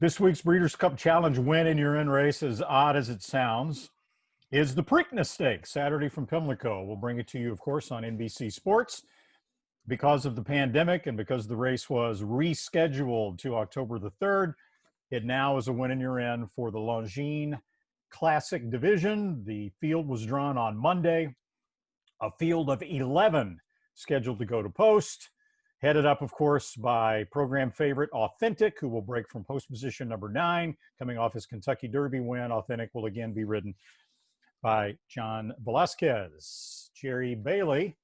This week's Breeders' Cup Challenge win in your in race, as odd as it sounds, is the Preakness Stakes, Saturday from Pimlico. We'll bring it to you, of course, on NBC Sports. Because of the pandemic and because the race was rescheduled to October the 3rd, it now is a win in your in for the Longines Classic Division. The field was drawn on Monday, a field of 11 scheduled to go to post. Headed up, of course, by program favorite Authentic, who will break from post position number 9. Coming off his Kentucky Derby win, Authentic will again be ridden by John Velasquez. Jerry Bailey.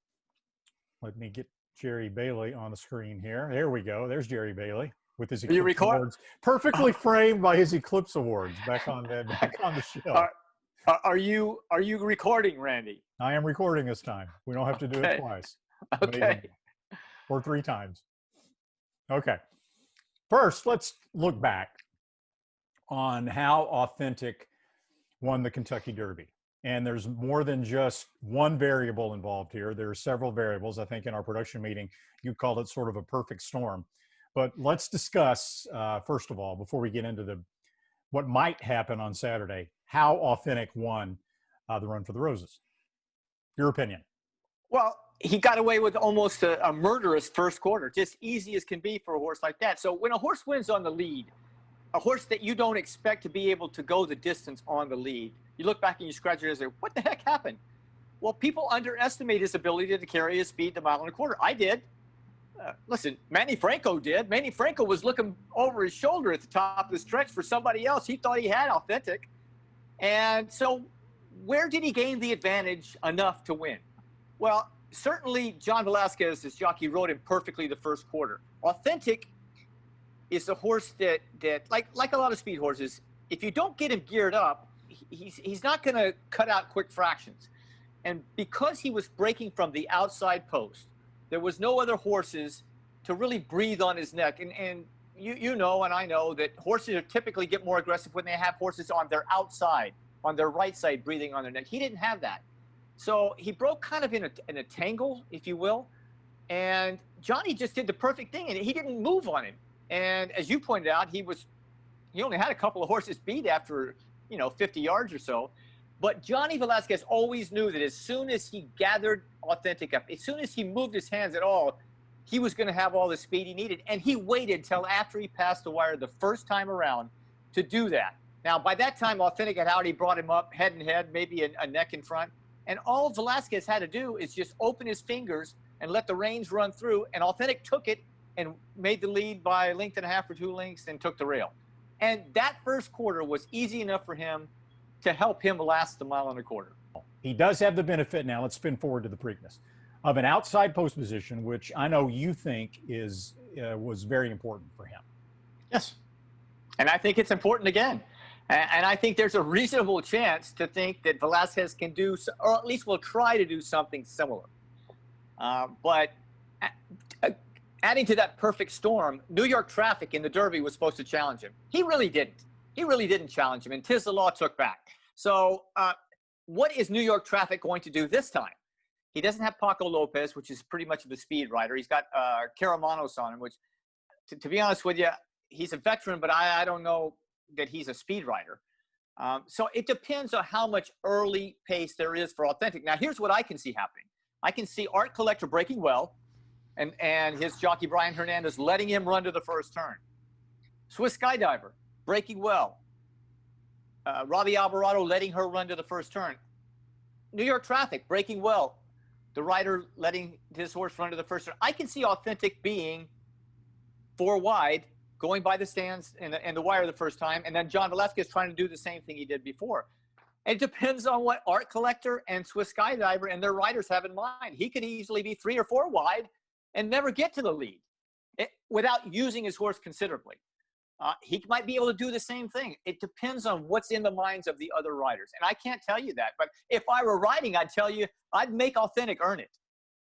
Let me get Jerry Bailey on the screen here. There we go. There's Jerry Bailey with his Eclipse Awards. Perfectly framed by his Eclipse Awards back on the show. Are you recording, Randy? I am recording this time. We don't have to do it twice. Okay. Or 3 times. Okay. First, let's look back on how Authentic won the Kentucky Derby. And there's more than just one variable involved here. There are several variables. I think in our production meeting, you called it sort of a perfect storm. But let's discuss, first of all, before we get into what might happen on Saturday, how Authentic won the Run for the Roses. Your opinion? Well, he got away with almost a murderous first quarter, just easy as can be for a horse like that. So when a horse wins on the lead, a horse that you don't expect to be able to go the distance on the lead, you look back and you scratch your head and say, what the heck happened? Well, people underestimate his ability to carry his speed the mile and a quarter. I did. Listen, Manny Franco did. Manny Franco was looking over his shoulder at the top of the stretch for somebody else. He thought he had Authentic. And so where did he gain the advantage enough to win? Well, certainly John Velasquez, his jockey, rode him perfectly the first quarter. Authentic is a horse that like a lot of speed horses, if you don't get him geared up, he's not going to cut out quick fractions. And because he was breaking from the outside post, there was no other horses to really breathe on his neck. And you know, and I know that horses are typically get more aggressive when they have horses on their outside, on their right side, breathing on their neck. He didn't have that. So he broke kind of in a tangle, if you will. And Johnny just did the perfect thing, and he didn't move on him. And as you pointed out, he only had a couple of horses beat after, 50 yards or so. But Johnny Velasquez always knew that as soon as he gathered Authentic up, as soon as he moved his hands at all, he was going to have all the speed he needed. And he waited till after he passed the wire the first time around to do that. Now, by that time, Authentic had already brought him up head and head, maybe a neck in front. And all Velasquez had to do is just open his fingers and let the reins run through. And Authentic took it and made the lead by a length and a half or 2 lengths and took the rail. And that first quarter was easy enough for him to help him last the mile and a quarter. He does have the benefit now, let's spin forward to the Preakness, of an outside post position, which I know you think was very important for him. Yes. And I think it's important again. And I think there's a reasonable chance to think that Velasquez can do, or at least will try to do something similar. But adding to that perfect storm, New York Traffic in the Derby was supposed to challenge him. He really didn't. He really didn't challenge him, and Tiz the Law took back. So what is New York Traffic going to do this time? He doesn't have Paco Lopez, which is pretty much the speed rider. He's got Caramanos on him, which, to be honest with you, he's a veteran, but I don't know that he's a speed rider. So it depends on how much early pace there is for Authentic. Now, here's what I can see happening. I can see Art Collector breaking well, and his jockey Brian Hernandez letting him run to the first turn. Swiss Skydiver breaking well. Robbie Alvarado letting her run to the first turn. New York Traffic breaking well. The rider letting his horse run to the first turn. I can see Authentic being 4 wide, going by the stands and the wire the first time, and then John Velasquez trying to do the same thing he did before. And it depends on what Art Collector and Swiss Skydiver and their riders have in mind. He could easily be 3 or 4 wide and never get to the lead without using his horse considerably. He might be able to do the same thing. It depends on what's in the minds of the other riders. And I can't tell you that. But if I were riding, I'd tell you, I'd make Authentic earn it.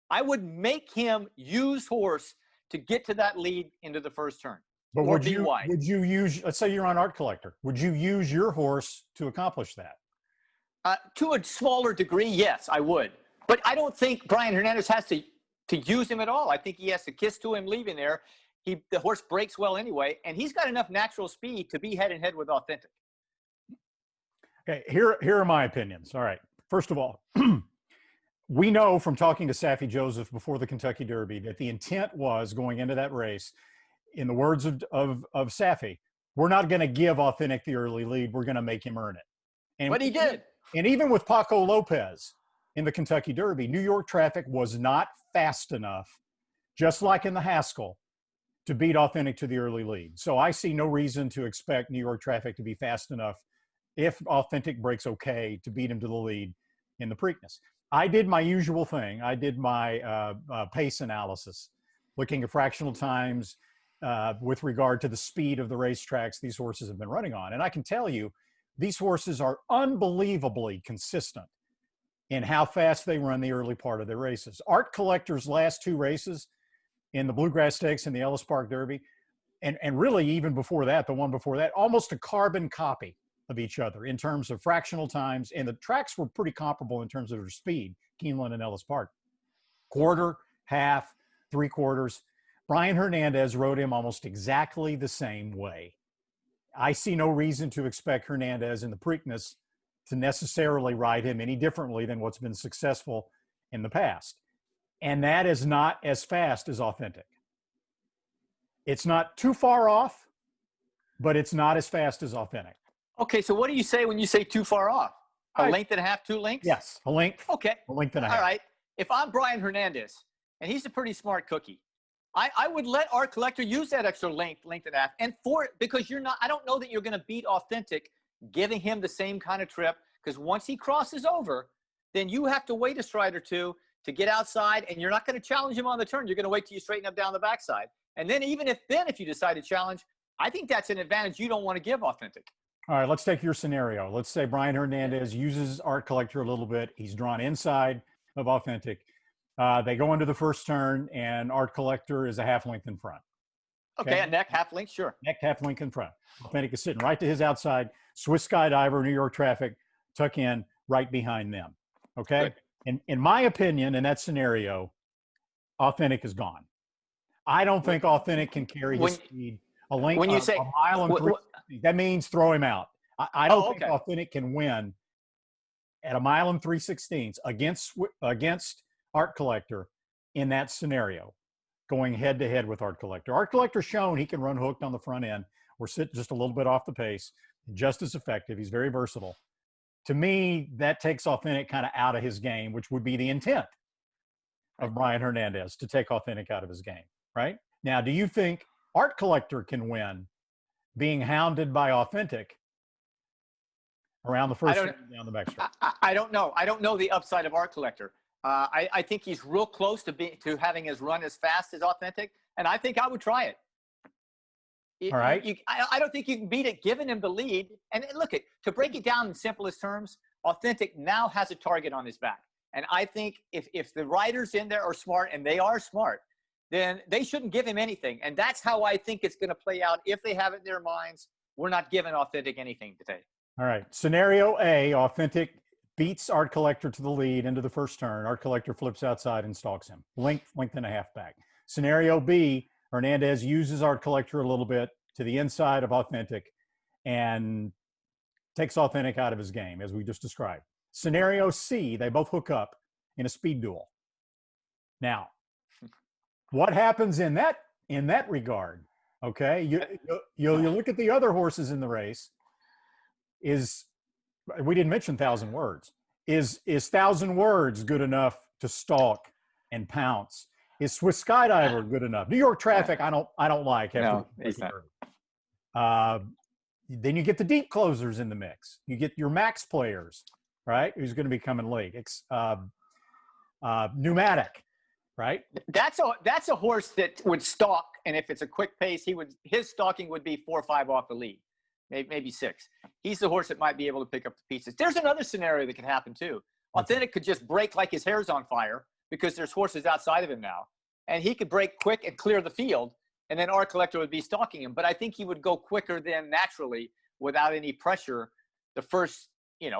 I would make him use horse to get to that lead into the first turn. But would you use, let's say you're on Art Collector, would you use your horse to accomplish that? To a smaller degree, yes, I would. But I don't think Brian Hernandez has to use him at all. I think he has to kiss to him leaving there. The horse breaks well anyway, and he's got enough natural speed to be head and head with Authentic. Okay, here are my opinions. All right. First of all, we know from talking to Saffie Joseph before the Kentucky Derby that the intent was going into that race, in the words of Saffie, we're not going to give Authentic the early lead. We're going to make him earn it. And but he did. And even with Paco Lopez in the Kentucky Derby, New York Traffic was not fast enough, just like in the Haskell, to beat Authentic to the early lead. So I see no reason to expect New York Traffic to be fast enough if Authentic breaks okay to beat him to the lead in the Preakness. I did my usual thing. I did my pace analysis, looking at fractional times with regard to the speed of the racetracks these horses have been running on. And I can tell you, these horses are unbelievably consistent in how fast they run the early part of their races. Art Collector's last two races in the Bluegrass Stakes and the Ellis Park Derby, and really even before that, the one before that, almost a carbon copy of each other in terms of fractional times, and the tracks were pretty comparable in terms of their speed, Keeneland and Ellis Park. Quarter, half, three quarters. Brian Hernandez rode him almost exactly the same way. I see no reason to expect Hernandez in the Preakness to necessarily ride him any differently than what's been successful in the past. And that is not as fast as Authentic. It's not too far off, but it's not as fast as Authentic. Okay, so what do you say when you say too far off? A length and a half, 2 lengths? Yes, a length. Okay. A length and a half. All right. If I'm Brian Hernandez, and he's a pretty smart cookie, I would let Art Collector use that extra length and a half. And because I don't know that you're going to beat Authentic giving him the same kind of trip, because once he crosses over, then you have to wait a stride or two to get outside, and you're not going to challenge him on the turn. You're going to wait till you straighten up down the backside. And then if you decide to challenge, I think that's an advantage you don't want to give Authentic. All right, let's take your scenario. Let's say Brian Hernandez uses Art Collector a little bit. He's drawn inside of Authentic. They go into the first turn, and Art Collector is a half length in front. Okay, a neck, half length, sure. Neck, half length in front. Authentic is sitting right to his outside. Swiss Skydiver, New York Traffic, tuck in right behind them. Okay? Good. In my opinion, in that scenario, Authentic is gone. I don't think Authentic can carry his speed a length, when you say, a mile and 3. That means throw him out. I don't think Authentic can win at a mile and 3/16 against Art Collector in that scenario, going head to head with Art Collector. Art Collector's shown he can run hooked on the front end or sit just a little bit off the pace, just as effective. He's very versatile. To me, that takes Authentic kind of out of his game, which would be the intent of Brian Hernandez, to take Authentic out of his game, right? Now, do you think Art Collector can win being hounded by Authentic around the first turn down the backstretch? I don't know. I don't know the upside of Art Collector. I think he's real close to having his run as fast as Authentic, and I think I would try it. All right. I don't think you can beat it, giving him the lead. And look, to break it down in simplest terms, Authentic now has a target on his back. And I think if the riders in there are smart, and they are smart, then they shouldn't give him anything. And that's how I think it's going to play out. If they have it in their minds, we're not giving Authentic anything today. All right. Scenario A, Authentic beats Art Collector to the lead into the first turn. Art Collector flips outside and stalks him. Length and a half back. Scenario B, Hernandez uses Art Collector a little bit to the inside of Authentic and takes Authentic out of his game, as we just described. Scenario C, they both hook up in a speed duel. Now, what happens in that regard? Okay, you look at the other horses in the race. We didn't mention 1,000 Words. Is 1,000 Words good enough to stalk and pounce? Is Swiss Skydiver good enough? New York Traffic, I don't like. No, he's not. Then you get the deep closers in the mix. You get your max players, right? Who's going to be coming late? Pneumatic, right? That's a horse that would stalk, and if it's a quick pace, his stalking would be 4 or 5 off the lead, maybe 6. He's the horse that might be able to pick up the pieces. There's another scenario that could happen too. Authentic could just break like his hair's on fire because there's horses outside of him now, and he could break quick and clear the field, and then Art Collector would be stalking him. But I think he would go quicker than naturally without any pressure the first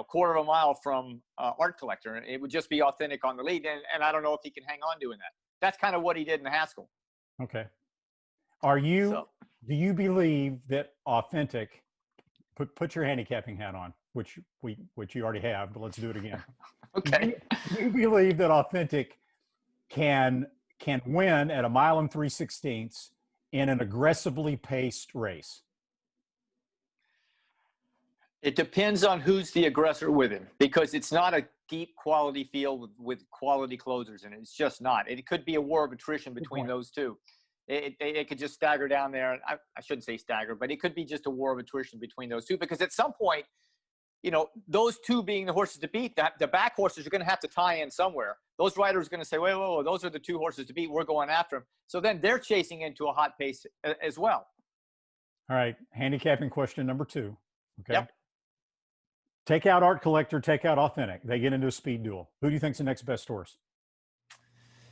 quarter of a mile from Art Collector. It would just be Authentic on the lead, and I don't know if he can hang on doing that. That's kind of what he did in the Haskell. Okay. So do you believe that Authentic, put your handicapping hat on, which you already have, but let's do it again. okay. Do you believe that Authentic can win at a mile and 3/16 in an aggressively paced race? It depends on who's the aggressor with him, because it's not a deep quality field with quality closers in it. It's just not. It could be a war of attrition between those two. It could just stagger down there. I shouldn't say stagger, but it could be just a war of attrition between those two, because at some point, you know, those two being the horses to beat, the back horses are going to have to tie in somewhere. Those riders are going to say, wait, those are the two horses to beat. We're going after them. So then they're chasing into a hot pace as well. All right, handicapping question number 2. Okay. Yep. Take out Art Collector, take out Authentic. They get into a speed duel. Who do you think's the next best horse?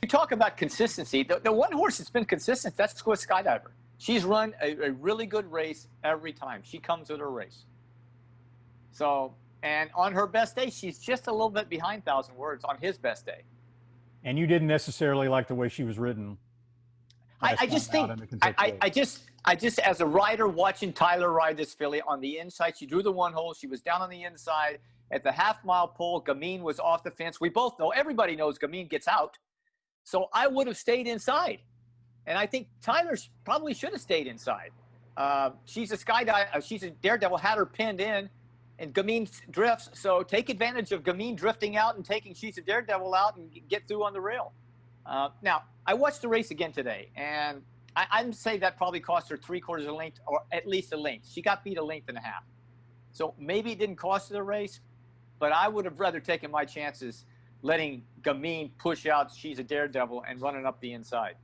You talk about consistency. The one horse that's been consistent, that's Swiss Skydiver. She's run a really good race every time. She comes with her race. So, and on her best day, she's just a little bit behind 1,000 words on his best day. And you didn't necessarily like the way she was ridden. I just think, I just, as a rider watching Tyler ride this filly on the inside, she drew the one hole. She was down on the inside at the half-mile pole. Gamine was off the fence. We both know, everybody knows Gamine gets out. So I would have stayed inside. And I think Tyler probably should have stayed inside. She's a skydive. She's a daredevil, had her pinned in, and Gamine drifts. So take advantage of Gamine drifting out and taking She's a Daredevil out and get through on the rail. Now, I watched the race again today, and I'd say that probably cost her 3/4 of a length, or at least a length. She got beat 1.5 lengths. So maybe it didn't cost her the race, but I would have rather taken my chances letting Gamine push out She's a Daredevil and running up the inside.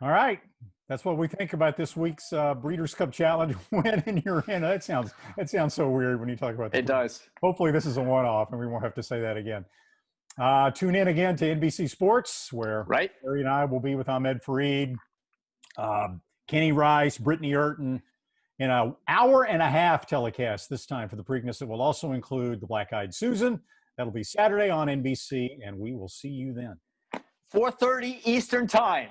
All right. That's what we think about this week's Breeders' Cup Challenge win in your end. That sounds so weird when you talk about It does. Hopefully this is a one-off and we won't have to say that again. Tune in again to NBC Sports, where Larry and I will be with Ahmed Fareed, Kenny Rice, Brittany Urton, in an 1.5-hour telecast this time for the Preakness. It will also include the Black-Eyed Susan. That'll be Saturday on NBC, and we will see you then. 4:30 Eastern Time.